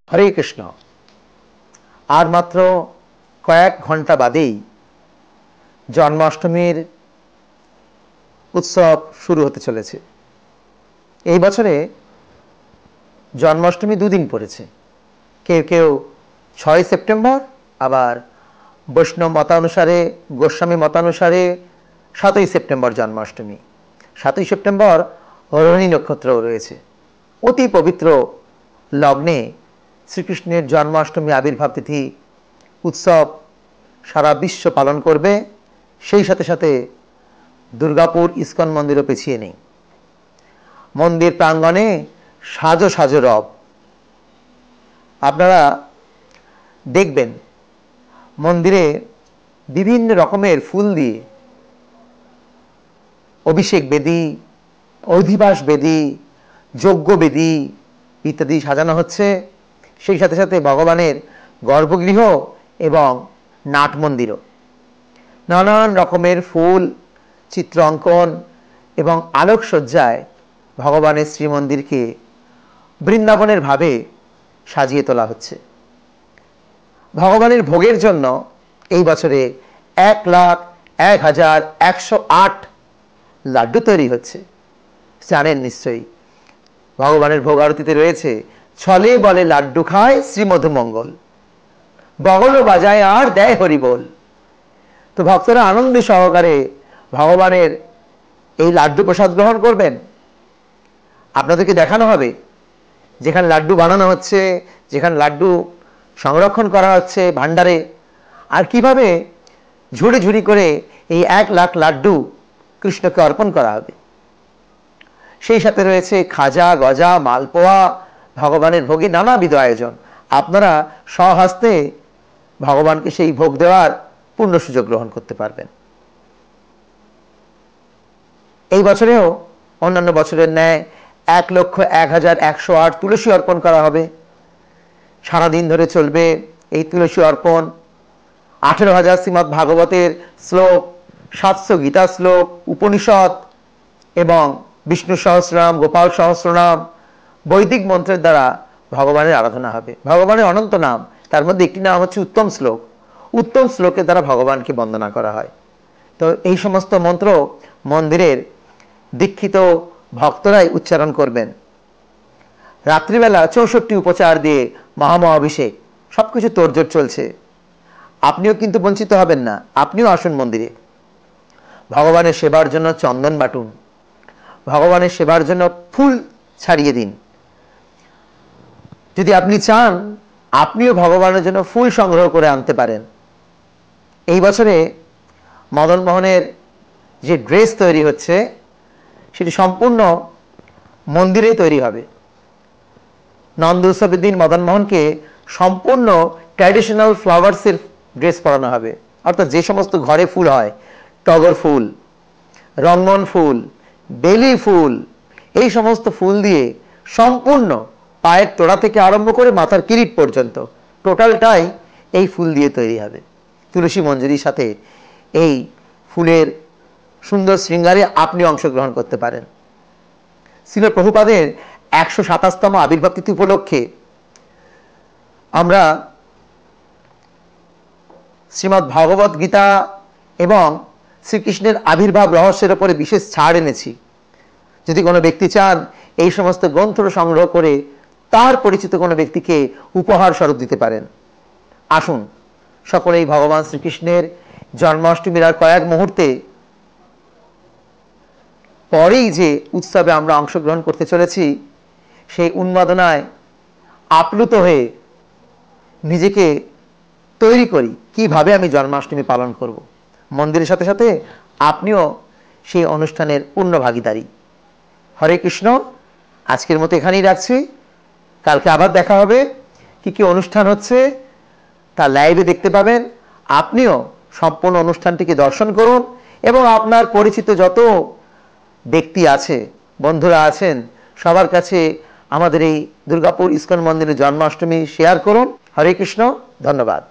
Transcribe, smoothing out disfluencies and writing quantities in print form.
হরে কৃষ্ণ। আর মাত্র কয়েক ঘন্টা বাদেই জন্মাষ্টমীর উৎসব শুরু হতে চলেছে। এই বছরে জন্মাষ্টমী দুদিন পড়েছে, কেউ কেউ 6 সেপ্টেম্বর, আবার বৈষ্ণব মতানুসারে, গোস্বামী মতানুসারে 7ই সেপ্টেম্বর জন্মাষ্টমী। 7ই সেপ্টেম্বর রোহিণী নক্ষত্রও রয়েছে। অতি পবিত্র লগ্নে শ্রীকৃষ্ণের জন্মাষ্টমী আবির্ভাব তিথি উৎসব সারা বিশ্ব পালন করবে। সেই সাথে সাথে দুর্গাপুর ইস্কন মন্দিরও পিছিয়ে নেই। মন্দির প্রাঙ্গণে সাজো সাজো রব। আপনারা দেখবেন মন্দিরে বিভিন্ন রকমের ফুল দিয়ে অভিষেক বেদী, অধিবাস বেদী, যজ্ঞ বেদী ইত্যাদি সাজানো হচ্ছে। সেই সাথে সাথে ভগবানের গর্ভগৃহ এবং নাট মন্দিরও নানান রকমের ফুল, চিত্র অঙ্কন এবং আলোকসজ্জায় ভগবানের শ্রীমন্দিরকে বৃন্দাবনের ভাবে সাজিয়ে তোলা হচ্ছে। ভগবানের ভোগের জন্য এই বছরে 1,01,108 লাড্ডু তৈরি হচ্ছে। জানেন নিশ্চয়ই, ভগবানের ভোগ আরতিতে রয়েছে, ছলে বলে লাড্ডু খায় শ্রীমধুমঙ্গল, বগলও বাজায় আর দেয় হরিবোল। তো ভক্তরা আনন্দ সহকারে ভগবানের এই লাড্ডু প্রসাদ গ্রহণ করবেন। আপনাদেরকে দেখানো হবে যেখানে লাড্ডু বানানো হচ্ছে, যেখানে লাড্ডু সংরক্ষণ করা হচ্ছে ভাণ্ডারে, আর কিভাবে ঝুড়ি ঝুড়ি করে এই 1 লাখ লাড্ডু কৃষ্ণকে অর্পণ করা হবে। সেই সাথে রয়েছে খাজা, গজা, মালপোয়া, ভগবানের ভোগে নানাবিধ আয়োজন। আপনারা স্বহস্তে ভগবানকে সেই ভোগ দেওয়ার পূর্ণ সুযোগ গ্রহণ করতে পারবেন। এই বছরেও অন্যান্য বছরের ন্যায় 1,01,108 তুলসী অর্পণ করা হবে। সারাদিন ধরে চলবে এই তুলসী অর্পণ। 18,000 শ্রীমদ্ ভাগবতের শ্লোক, 700 গীতা শ্লোক, উপনিষদ এবং বিষ্ণু সহস্রনাম, গোপাল সহস্রনাম, বৈদিক মন্ত্রের দ্বারা ভগবানের আরাধনা হবে। ভগবানের অনন্ত নাম, তার মধ্যে একটি নাম হচ্ছে উত্তম শ্লোক। উত্তম শ্লোকের দ্বারা ভগবানকে বন্দনা করা হয়। তো এই সমস্ত মন্ত্র মন্দিরের দীক্ষিত ভক্তরাই উচ্চারণ করবেন। রাত্রিবেলা 64 উপচার দিয়ে মহামহাভিষেক, সবকিছু তোড়জোড় চলছে। আপনিও কিন্তু বঞ্চিত হবেন না, আপনিও আসুন মন্দিরে। ভগবানের সেবার জন্য চন্দন বাটুন, ভগবানের সেবার জন্য ফুল ছাড়িয়ে দিন। যদি আপনি চান, আপনিও ভগবানের জন্য ফুল সংগ্রহ করে আনতে পারেন। এই বছরে মদন মোহনের যে ড্রেস তৈরি হচ্ছে সেটি সম্পূর্ণ মন্দিরেই তৈরি হবে। নন্দ উৎসবের দিন মদন মোহনকে সম্পূর্ণ ট্র্যাডিশনাল ফ্লাওয়ার্সের ড্রেস পরানো হবে। অর্থাৎ যে সমস্ত ঘরে ফুল হয়, টগর ফুল, রঙ্গন ফুল, বেলি ফুল, এই সমস্ত ফুল দিয়ে সম্পূর্ণ পায়ের তোড়া থেকে আরম্ভ করে মাথার কিরিট পর্যন্ত টোটালটাই এই ফুল দিয়ে তৈরি হবে। তুলসী মঞ্জুরির সাথে এই ফুলের সুন্দর শৃঙ্গারে আপনি অংশগ্রহণ করতে পারেন। শ্রীল প্রভুপাদের 127তম আবির্ভাব তিথি উপলক্ষে আমরা শ্রীমদ্ ভাগবত গীতা এবং শ্রীকৃষ্ণের আবির্ভাব রহস্যের উপরে বিশেষ ছাড় এনেছি। যদি কোনো ব্যক্তি চান, এই সমস্ত গ্রন্থ সংগ্রহ করে তার পরিচিত কোনো ব্যক্তিকে উপহার স্বরূপ দিতে পারেন। আসুন সকলেই ভগবান শ্রীকৃষ্ণের জন্মাষ্টমীর আর কয়েক মুহূর্তে পরেই যে উৎসবে আমরা অংশগ্রহণ করতে চলেছি, সেই উন্মাদনায় আপ্লুত হয়ে নিজেকে তৈরি করি কিভাবে আমি জন্মাষ্টমী পালন করব। মন্দিরের সাথে সাথে আপনিও সেই অনুষ্ঠানের পূর্ণ ভাগীদারি। হরে কৃষ্ণ। আজকের মতো এখানেই রাখছি। কালকে আবার দেখা হবে। কি কি অনুষ্ঠান হচ্ছে তা লাইভে দেখতে পাবেন। আপনিও সম্পূর্ণ অনুষ্ঠানটিকে দর্শন করুন এবং আপনার পরিচিত যত ব্যক্তি আছে, বন্ধুরা আছেন, সবার কাছে আমাদের এই দুর্গাপুর ইস্কন মন্দিরের জন্মাষ্টমী শেয়ার করুন। হরে কৃষ্ণ। ধন্যবাদ।